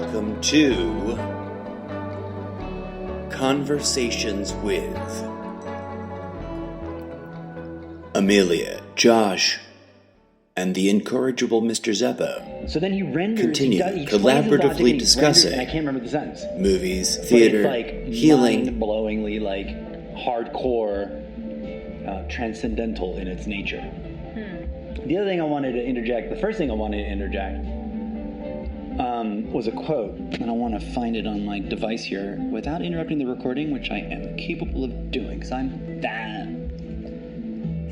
welcome to Conversations with Amelia, Josh, and the incorrigible Mr. Zeppo. So then he renders... Continue he collaboratively discussing and I can't remember the sentence. Movies, theater, but it's like healing, mind-blowingly like hardcore, transcendental in its nature. The other thing I wanted to interject, the first thing I wanted to interject, was a quote, and I want to find it on my device here without interrupting the recording, which I am capable of doing because I'm that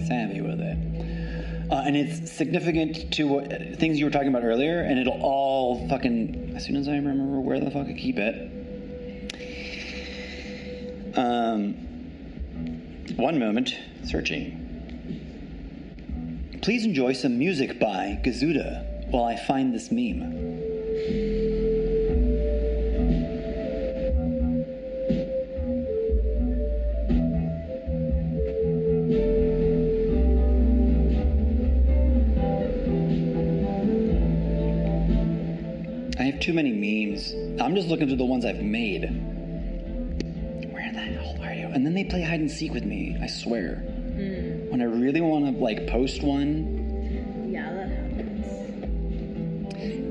savvy with it. And it's significant to things you were talking about earlier, and it'll all fucking, as soon as I remember where the fuck I keep it. One moment, searching. Please enjoy some music by Gazoota while I find this meme. I have too many memes. I'm just looking through the ones I've made. Where the hell are you? And then they play hide and seek with me, I swear. When I really want to, like, post one. Yeah, that happens.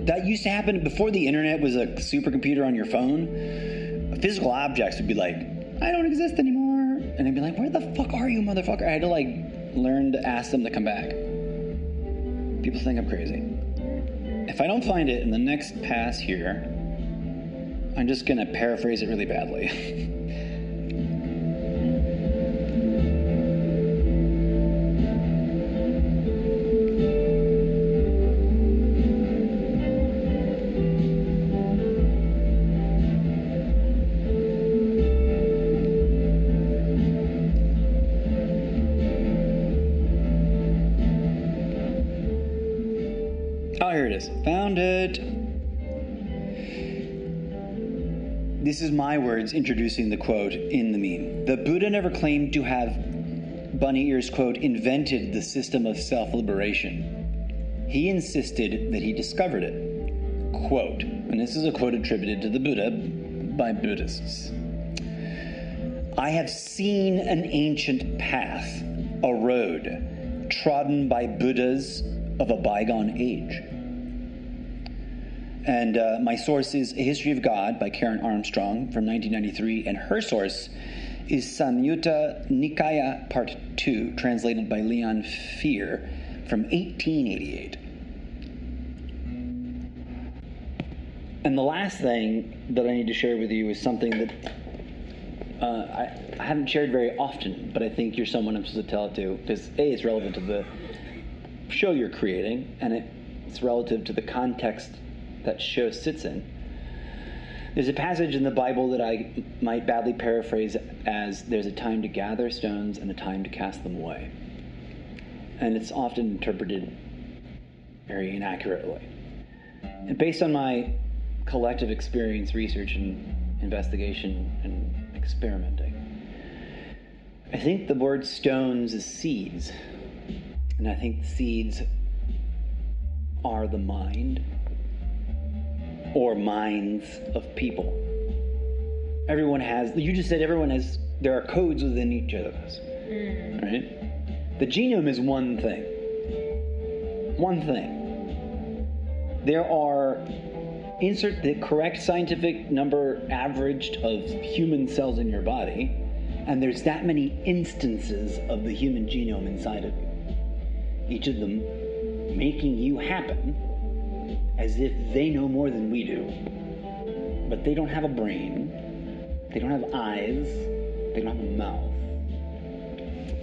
That used to happen before the internet was a supercomputer on your phone. Physical objects would be like, I don't exist anymore. And I'd be like, where the fuck are you, motherfucker? I had to, like, learn to ask them to come back. People think I'm crazy. If I don't find it in the next pass here, I'm just going to paraphrase it really badly. Oh, here it is. Found it. This is my words introducing the quote in the meme. The Buddha never claimed to have, bunny ears quote, invented the system of self-liberation. He insisted that he discovered it. Quote, and this is a quote attributed to the Buddha by Buddhists. I have seen an ancient path, a road, trodden by Buddhas of a bygone age. And my source is A History of God by Karen Armstrong from 1993, and her source is Samyutta Nikaya Part 2, translated by Leon Fear from 1888. And the last thing that I need to share with you is something that I haven't shared very often, but I think you're someone I'm supposed to tell it to, because A, it's relevant to the show you're creating, and it's relative to the context that show sits in. There's a passage in the Bible that I might badly paraphrase as, there's a time to gather stones and a time to cast them away. And it's often interpreted very inaccurately. And based on my collective experience, research, and investigation, and experimenting, I think the word stones is seeds. And I think the seeds are the mind or minds of people. Everyone has, you just said everyone has, there are codes within each of us, right? The genome is one thing. One thing. There are, insert the correct scientific number averaged of human cells in your body, and there's that many instances of the human genome inside of you. Each of them making you happen as if they know more than we do. But they don't have a brain, they don't have eyes, they don't have a mouth.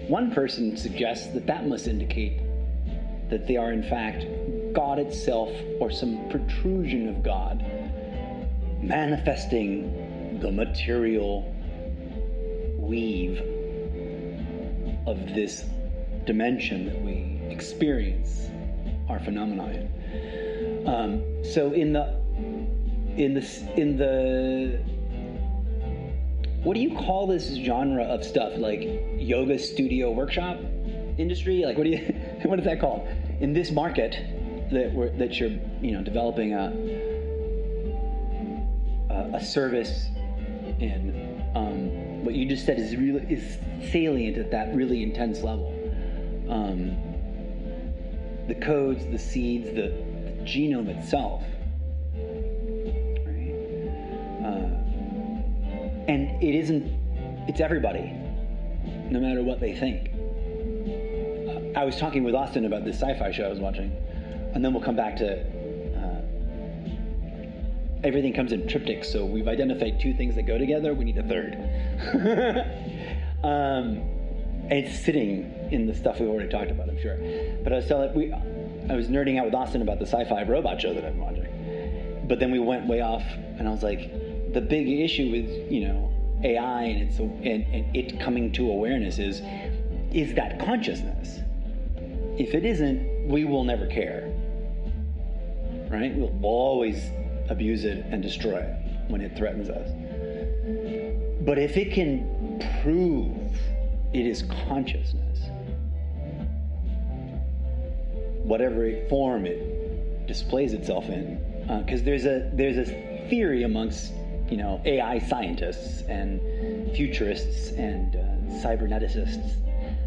One person suggests that that must indicate that they are in fact God itself or some protrusion of God manifesting the material weave of this dimension that we experience our phenomena in. So in the what do you call this genre of stuff, like yoga studio workshop industry? Like what is that called? In this market that you're developing a service, and what you just said is salient at that really intense level. The codes, the seeds, the genome itself, right? And it isn't. It's everybody, no matter what they think. I was talking with Austin about this sci-fi show I was watching, and then we'll come back to everything comes in triptychs, so we've identified 2 things that go together, we need a third. And it's sitting in the stuff we've already talked about, I'm sure. But I was nerding out with Austin about the sci-fi robot show that I've been watching. But then we went way off, and I was like, the big issue with, AI and it coming to awareness is that consciousness. If it isn't, we will never care, right? We'll always abuse it and destroy it when it threatens us. But if it can prove it is consciousness, whatever form it displays itself in, because there's a theory amongst AI scientists and futurists and cyberneticists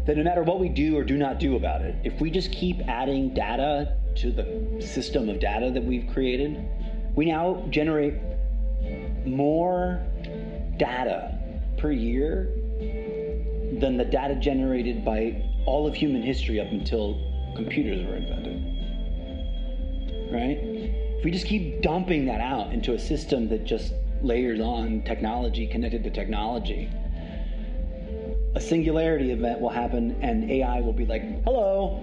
that no matter what we do or do not do about it, if we just keep adding data to the system of data that we've created, we now generate more data per year than the data generated by all of human history up until computers were invented, right? If we just keep dumping that out into a system that just layers on technology connected to technology, a singularity event will happen and AI will be like, hello,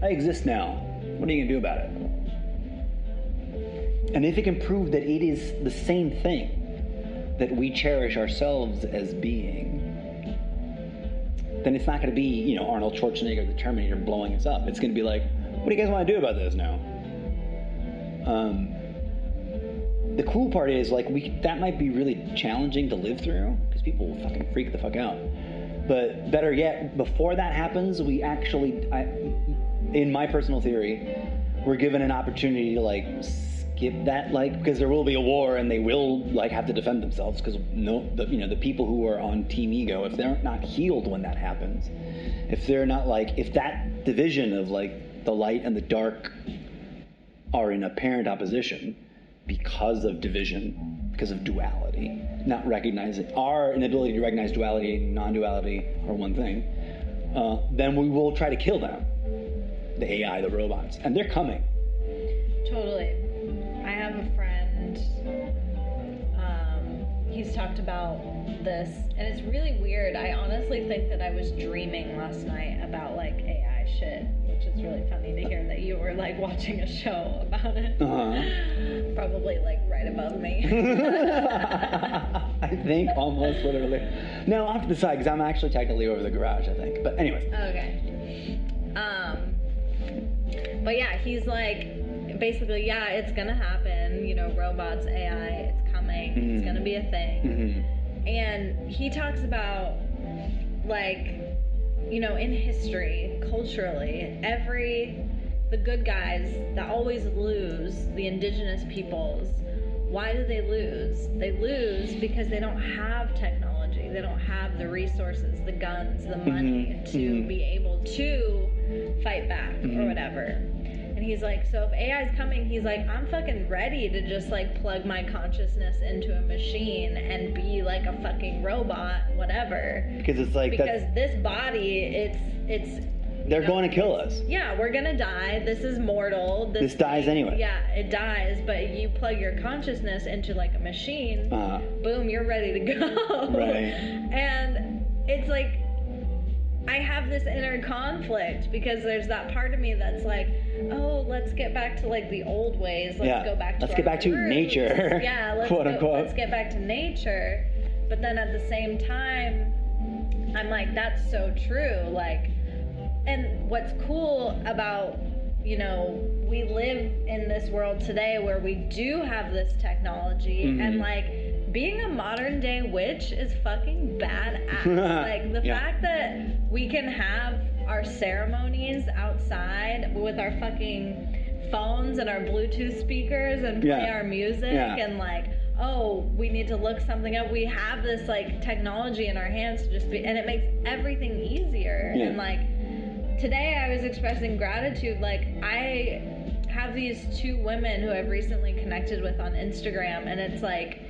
I exist now. What are you gonna do about it? And if it can prove that it is the same thing, that we cherish ourselves as being, then it's not gonna be, Arnold Schwarzenegger, the Terminator, blowing us up. It's gonna be like, what do you guys wanna do about this now? The cool part is, that might be really challenging to live through, because people will fucking freak the fuck out. But better yet, before that happens, we actually, in my personal theory, we're given an opportunity to skip that, because there will be a war and they will have to defend themselves, because the people who are on Team Ego, if they're not healed when that happens, if they're not if that division of the light and the dark are in apparent opposition because of division, because of duality, not recognizing our inability to recognize duality and non-duality are one thing, then we will try to kill them, the AI, the robots, and they're coming. Totally. I have a friend, he's talked about this, and it's really weird. I honestly think that I was dreaming last night about AI shit, which is really funny to hear that you were watching a show about it. Probably right above me. I think almost literally. No, off to the side, because I'm actually technically over the garage, I think. But anyways. Okay. But yeah, he's basically, yeah, it's gonna happen. Robots, AI, it's coming. Mm-hmm. It's gonna be a thing. Mm-hmm. And he talks about in history, culturally, the good guys that always lose, the indigenous peoples, why do they lose? They lose because they don't have technology. They don't have the resources, the guns, the money to be able to fight back or whatever. And he's so if AI is coming, he's I'm fucking ready to just plug my consciousness into a machine and be a fucking robot, whatever. Because it's because this body, it's they're going to kill us. Yeah, we're gonna die. This is mortal. This dies anyway. Yeah, it dies. But you plug your consciousness into a machine. Boom, you're ready to go. Right. And it's I have this inner conflict because there's that part of me that's oh, let's get back to the old ways. Let's go back to let's get back to nature. Yeah, let's get back to nature. But then at the same time, I'm that's so true. And what's cool about, we live in this world today where we do have this technology and being a modern day witch is fucking badass. The fact that we can have our ceremonies outside with our fucking phones and our Bluetooth speakers and play our music and oh, we need to look something up. We have this like technology in our hands to just be, and it makes everything easier. Yeah. And like today I was expressing gratitude. Like I have these two women who I've recently connected with on Instagram, and it's like,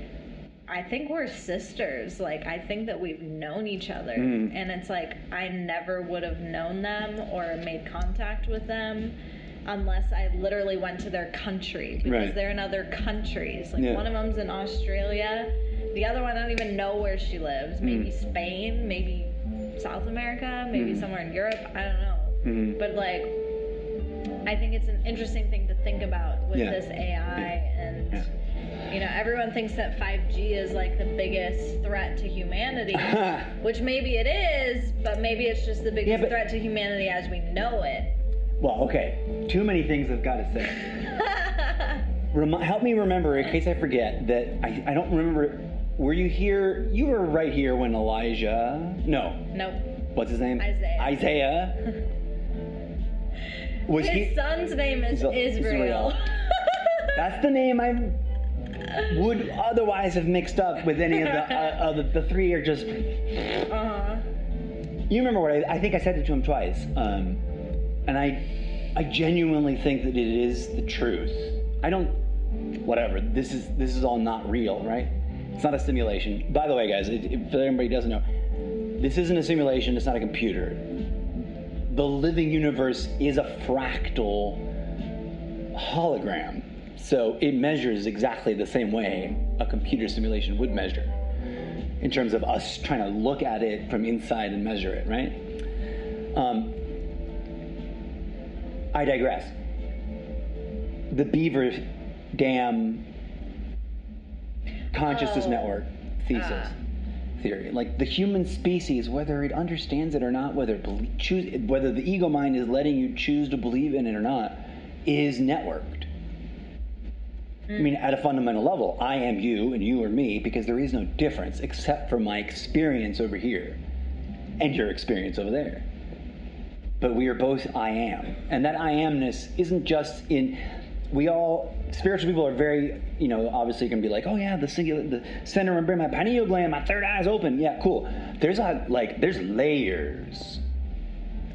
I think we're sisters. Like, I think that we've known each other. And it's like, I never would have known them or made contact with them unless I literally went to their country, because they're in other countries. Like, one of them's in Australia. The other one, I don't even know where she lives. Maybe Spain, maybe South America, maybe somewhere in Europe. I don't know. But, like, I think it's an interesting thing to think about with this AI. And, you know, everyone thinks that 5G is, like, the biggest threat to humanity, which maybe it is, but maybe it's just the biggest threat to humanity as we know it. Well, okay. Too many things I've got to say. Help me remember, in case I forget, that I don't remember. Were you here? You were right here when Elijah... No. Nope. What's his name? Isaiah. His son's name is Israel. That's the name I would otherwise have mixed up with any of the three are just... You remember what I think I said it to him twice. And I genuinely think that it is the truth. I don't... Whatever. This is all not real, right? It's not a simulation. By the way, guys, if anybody doesn't know, this isn't a simulation. It's not a computer. The living universe is a fractal hologram. So it measures exactly the same way a computer simulation would measure in terms of us trying to look at it from inside and measure it, right? I digress. The Beaver Dam consciousness network theory. Like the human species, whether it understands it or not, whether the ego mind is letting you choose to believe in it or not, is networked. I mean, at a fundamental level, I am you and you are me, because there is no difference except for my experience over here and your experience over there. But we are both I am. And that I amness isn't just in... spiritual people are very, obviously going to be like, oh yeah, the center of my pineal gland, my third eye is open. Yeah, cool. There's layers.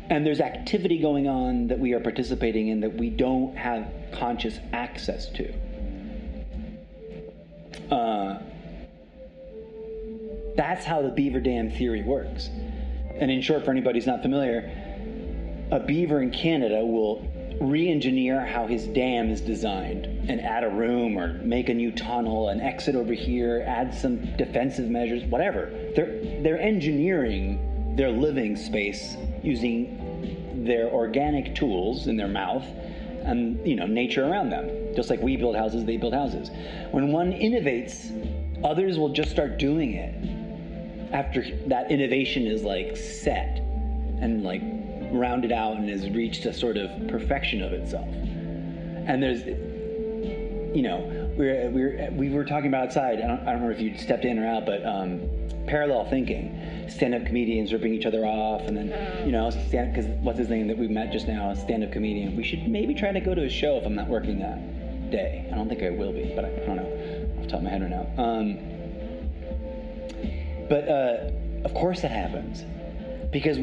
And there's activity going on that we are participating in that we don't have conscious access to. That's how the beaver dam theory works. And in short, for anybody who's not familiar, a beaver in Canada will re-engineer how his dam is designed and add a room or make a new tunnel, an exit over here, add some defensive measures, whatever. They're engineering their living space using their organic tools in their mouth and nature around them. Just like we build houses, they build houses. When one innovates, others will just start doing it after that innovation is set and rounded out and has reached a sort of perfection of itself. And there's, we were talking about outside. I don't remember if you stepped in or out, but parallel thinking, stand-up comedians ripping each other off, and then because what's his name that we met just now, a stand-up comedian. We should maybe try to go to his show if I'm not working that day. I don't think I will be, but I don't know off the top of my head right now. But of course that happens, because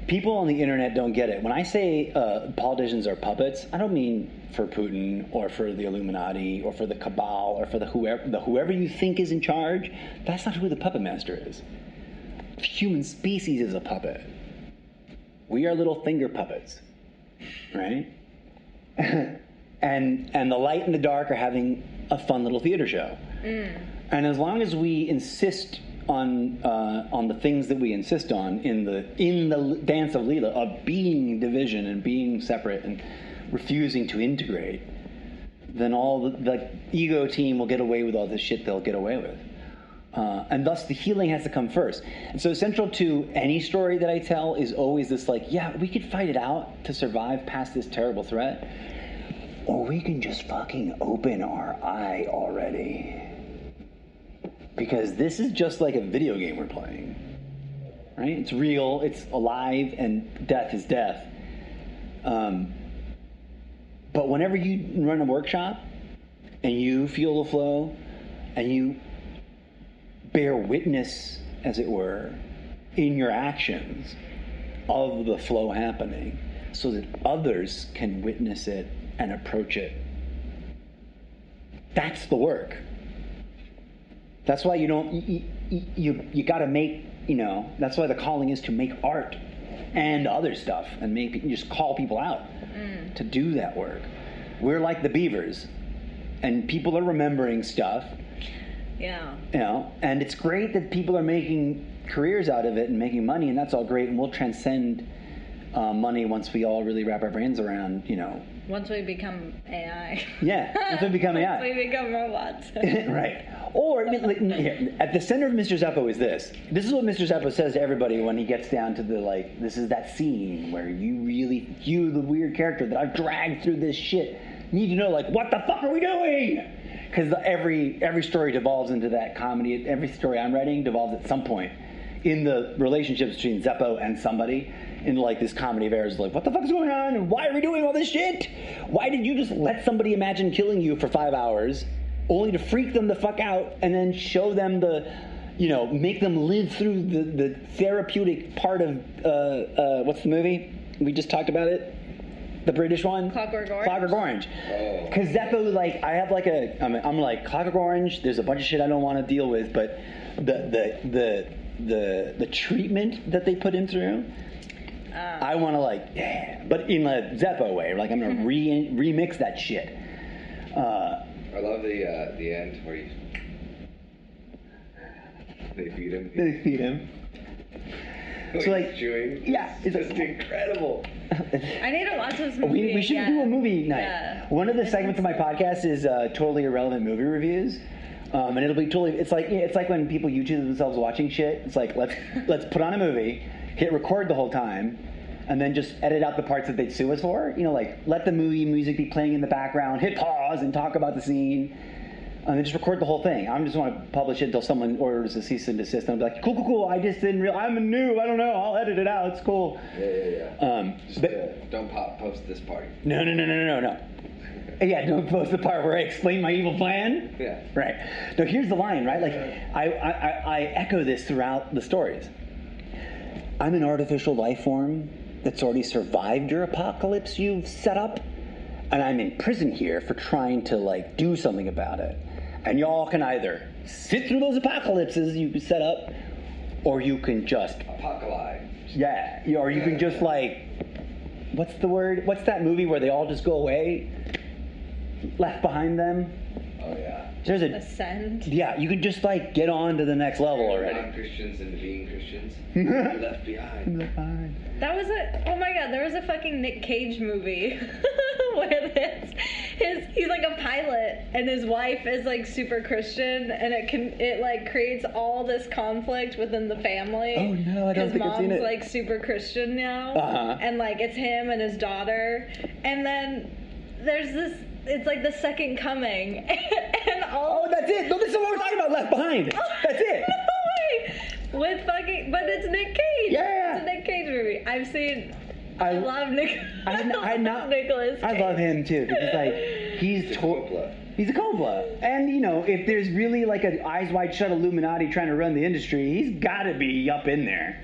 people on the internet don't get it. When I say politicians are puppets, I don't mean for Putin or for the Illuminati or for the cabal or for the whoever you think is in charge. That's not who the puppet master is. The human species is a puppet. We are little finger puppets, right? and the light and the dark are having a fun little theater show. And as long as we insist on the things that we insist on in the dance of Leela, of being division and being separate and refusing to integrate, then all the ego team will get away with all the shit they'll get away with. And thus the healing has to come first. And so central to any story that I tell is always this we could fight it out to survive past this terrible threat, or we can just fucking open our eye already. Because this is just like a video game we're playing, right? It's real, it's alive, and death is death. But whenever you run a workshop, and you feel the flow, and you bear witness, as it were, in your actions of the flow happening, so that others can witness it and approach it. That's the work. That's why you don't, you got to make, that's why the calling is to make art and other stuff, and just call people out to do that work. We're like the beavers, and people are remembering stuff. Yeah. And it's great that people are making careers out of it and making money, and that's all great, and we'll transcend money once we all really wrap our brains around, Once we become AI. Yeah, once we become AI. Once we become robots. Right. Or, here, at the center of Mr. Zeppo is this. This is what Mr. Zeppo says to everybody when he gets down to this is that scene where you, the weird character that I've dragged through this shit, need to know, what the fuck are we doing? Because every story devolves into that comedy. Every story I'm writing devolves at some point in the relationships between Zeppo and somebody. In this comedy of errors, what the fuck is going on? And why are we doing all this shit? Why did you just let somebody imagine killing you for 5 hours, only to freak them the fuck out, and then show them make them live through the therapeutic part of what's the movie? We just talked about it. The British one? Clockwork Orange. Clockwork Orange. Because Zeppo, I have I'm like, Clockwork Orange, there's a bunch of shit I don't want to deal with, but the treatment that they put him through, I want to but in a Zeppo way, I'm going to remix that shit. I love the end where they feed him. They feed him. So he's chewing. Yeah, it's just incredible. I need to watch this movie. We should do a movie night. Yeah. One of the segments of my podcast is totally irrelevant movie reviews. And it'll be totally. It's like when people YouTube themselves watching shit. It's like let's put on a movie, hit record the whole time, and then just edit out the parts that they'd sue us for. Let the movie music be playing in the background, hit pause, and talk about the scene, and then just record the whole thing. I just want to publish it until someone orders a cease and desist, and I'll be like, cool. I just didn't realize. I'm a noob. I don't know. I'll edit it out. It's cool. Yeah. Don't post this part. No. Yeah, don't post the part where I explain my evil plan. Yeah. Right. Now, here's the line, right? I echo this throughout the stories. I'm an artificial life form that's already survived your apocalypse you've set up, and I'm in prison here for trying to, do something about it. And y'all can either sit through those apocalypses you set up, or you can just... Apocalypse. Yeah, or you can just, what's the word? What's that movie where they all just go away? Left Behind Them? Oh, yeah. There's Ascend. Yeah, you can just get on to the next level already. Non-Christians into being Christians. Left behind. Left behind. That was oh my god, there was a fucking Nick Cage movie where he's like a pilot and his wife is super Christian, and it creates all this conflict within the family. Oh no, I don't think I've seen it. His mom's super Christian now. Uh-huh. And it's him and his daughter. And then there's this, it's like the second coming. And all... Oh, that's it. No, this is what we're talking about. Left Behind. That's it. No way. But it's Nick Cage. Yeah. It's a Nick Cage movie. I love Nick. I love Nicolas Cage. I love him too, because he's a Coppola. And if there's really an eyes wide shut Illuminati trying to run the industry, he's got to be up in there.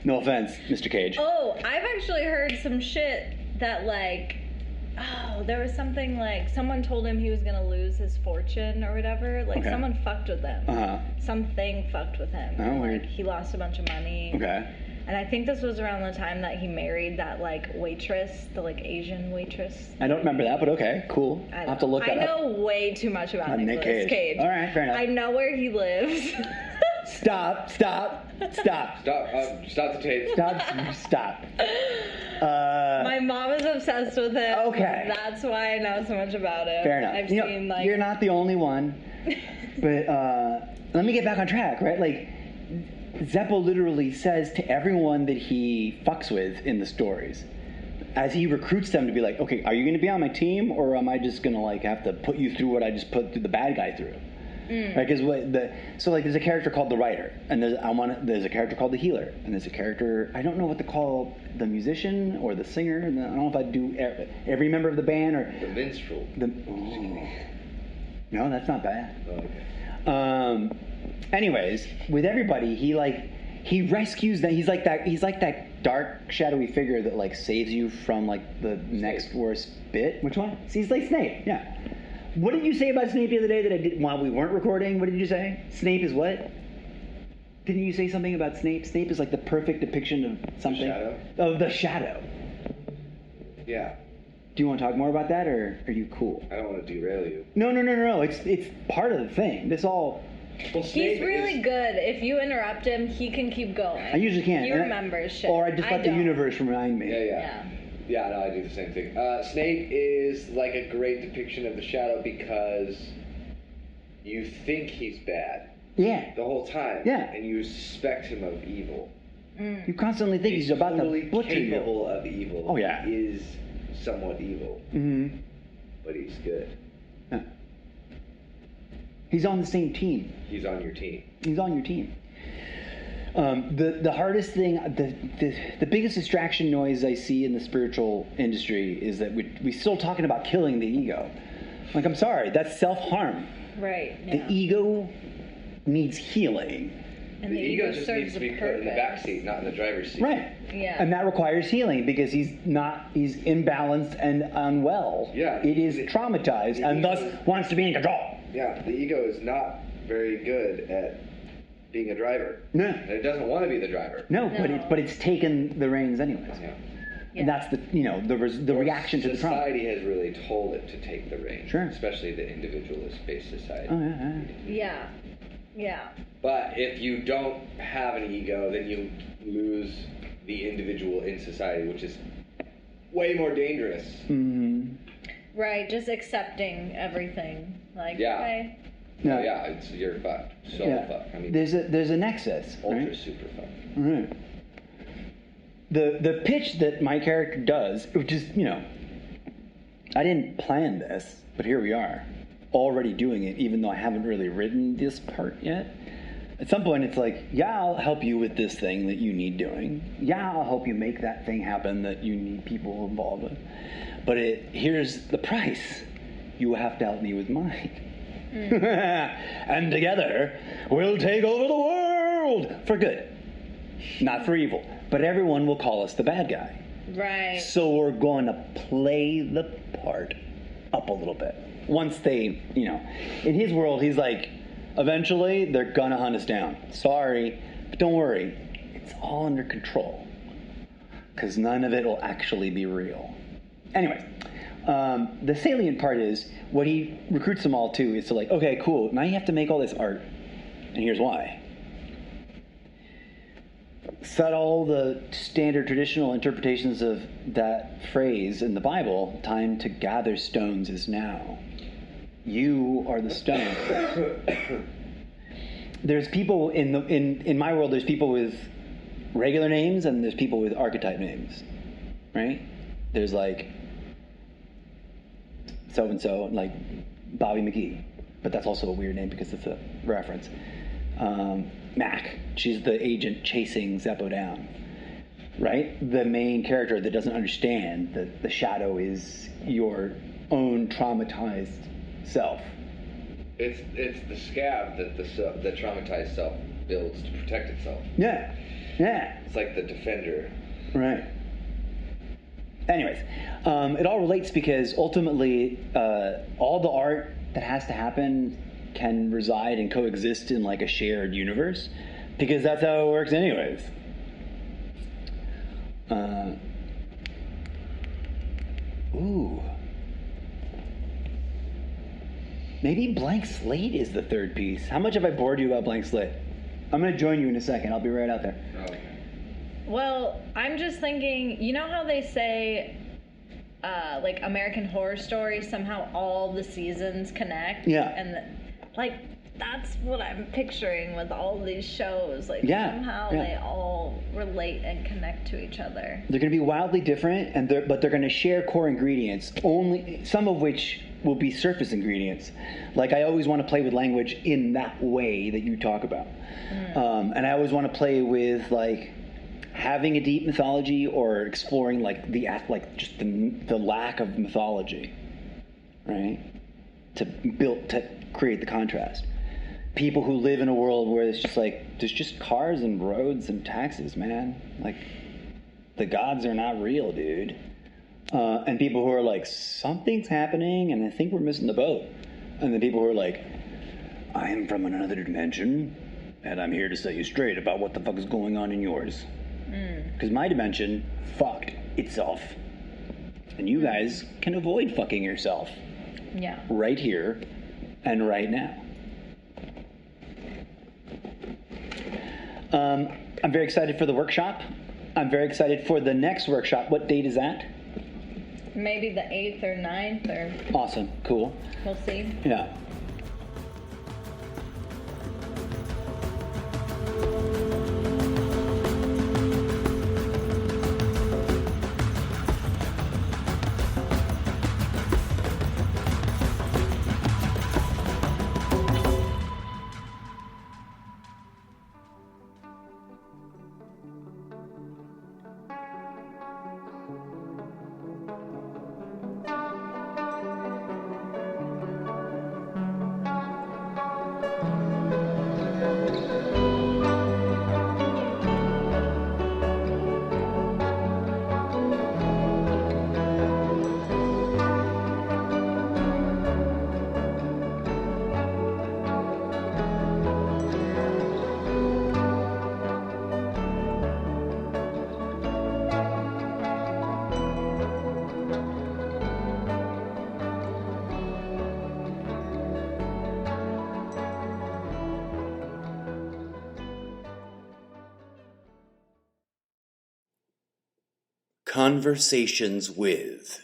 No offense, Mr. Cage. Oh, I've actually heard some shit that there was something someone told him he was gonna lose his fortune or whatever. Okay. Someone fucked with him. Uh-huh. Something fucked with him. Oh, weird. He lost a bunch of money. Okay. And I think this was around the time that he married that waitress, the Asian waitress. I don't remember that, but okay, cool. I'll have to look that up. I know way too much about Nicolas Cage. All right, fair enough. I know where he lives. Stop. Stop the tape. Stop. My mom is obsessed with him. Okay. That's why I know so much about him. Fair enough. I've seen you're not the only one. But let me get back on track, right? Zeppo literally says to everyone that he fucks with in the stories, as he recruits them to be okay, are you going to be on my team, or am I just going to have to put you through what I just put the bad guy through? Right? Because there's a character called the writer, and there's a character called the healer, and there's a character, I don't know what to call the musician or the singer. I don't know if I do every member of the band or the minstrel. No, that's not bad. Oh, okay. Anyways, with everybody, he rescues them. He's like that dark, shadowy figure that like saves you from like the next worst bit. Which one? See, he's like Snape. Yeah. What did you say about Snape the other day that I did while we weren't recording? What did you say? Snape is what? Didn't you say something about Snape? Snape is like the perfect depiction of something. The shadow? Of the shadow. Yeah. Do you want to talk more about that, or are you cool? I don't want to derail you. No. It's part of the thing. This all. Well, He's really good. If you interrupt him, he can keep going. I usually can't. He remembers shit. Or I just let the universe remind me. Yeah. Yeah, no, I do the same thing. Snape is like a great depiction of the shadow because you think he's bad. Yeah. The whole time. Yeah. And you suspect him of evil. You constantly think he's about totally to butcher you. capable of evil. Oh, yeah. He is somewhat evil. Mm-hmm. But he's good. Yeah. He's on the same team. He's on your team. He's on your team. The hardest thing, the biggest distraction noise I see in the spiritual industry is that we're still talking about killing the ego. Like, I'm sorry, that's self-harm. Right. The Yeah. ego needs healing. And The ego just serves needs to be a put in the purpose. back seat, not in the driver's seat. Right. Yeah. And that requires healing because he's imbalanced and unwell. Yeah. It is traumatized and thus wants to be in control. Yeah, the ego is not very good at being a driver. No. And it doesn't want to be the driver. No, No. but it's taken the reins anyways. Yeah. And that's the reaction to the trauma. Society has really told it to take the reins. Sure. Especially the individualist-based society. Oh, yeah. Yeah. Yeah. But if you don't have an ego, then you lose the individual in society, which is way more dangerous. Mm-hmm. Right. Just accepting everything. Like, Yeah. okay. No. Yeah, you're fucked. So Yeah. fucked. I mean, There's a nexus. ultra Right? super fucked. Right. The pitch that my character does, which is, I didn't plan this, but here we are, already doing it, even though I haven't really written this part yet. At some point, it's like, yeah, I'll help you with this thing that you need doing. Yeah, I'll help you make that thing happen that you need people involved with. But here's the price. You have to help me with mine. And together, we'll take over the world for good. Not for evil. But everyone will call us the bad guy. Right. So we're going to play the part up a little bit. Once they, in his world, he's like, eventually they're going to hunt us down. Sorry, but don't worry. It's all under control. Because none of it will actually be real. Anyway, the salient part is what he recruits them all to is to like, okay, cool. Now you have to make all this art. And here's why. Set all the standard traditional interpretations of that phrase in the Bible, time to gather stones is now. You are the stone. There's people in my world, there's people with regular names and there's people with archetype names, right? There's like so-and-so, like Bobby McGee, but that's also a weird name because it's a reference. Mac, she's the agent chasing Zeppo down, right? The main character that doesn't understand that the shadow is your own traumatized self. It's the scab that the traumatized self builds to protect itself. Yeah. It's like the defender. Right. Anyways, it all relates because ultimately all the art that has to happen can reside and coexist in like a shared universe because that's how it works anyways. Maybe Blank Slate is the third piece. How much have I bored you about Blank Slate? I'm going to join you in a second. I'll be right out there. Oh, okay. Well, I'm just thinking, you know how they say, like American Horror Story, somehow all the seasons connect? Yeah. And that's what I'm picturing with all these shows. Like somehow Yeah. they all relate and connect to each other. They're going to be wildly different, but they're going to share core ingredients, only some of which will be surface ingredients. Like I always want to play with language in that way that you talk about. And I always want to play with like having a deep mythology or exploring like just the lack of mythology, right? To create the contrast. People who live in a world where it's just like, there's just cars and roads and taxes, man. Like, the gods are not real, dude. And people who are like, something's happening and I think we're missing the boat. And the people who are like, I am from another dimension and I'm here to set you straight about what the fuck is going on in yours. Because my dimension fucked itself. And you guys can avoid fucking yourself. Yeah. Right here and right now. I'm very excited for the workshop. I'm very excited for the next workshop. What date is that? Maybe the 8th or 9th or... Awesome. Cool. We'll see. Yeah. Conversations with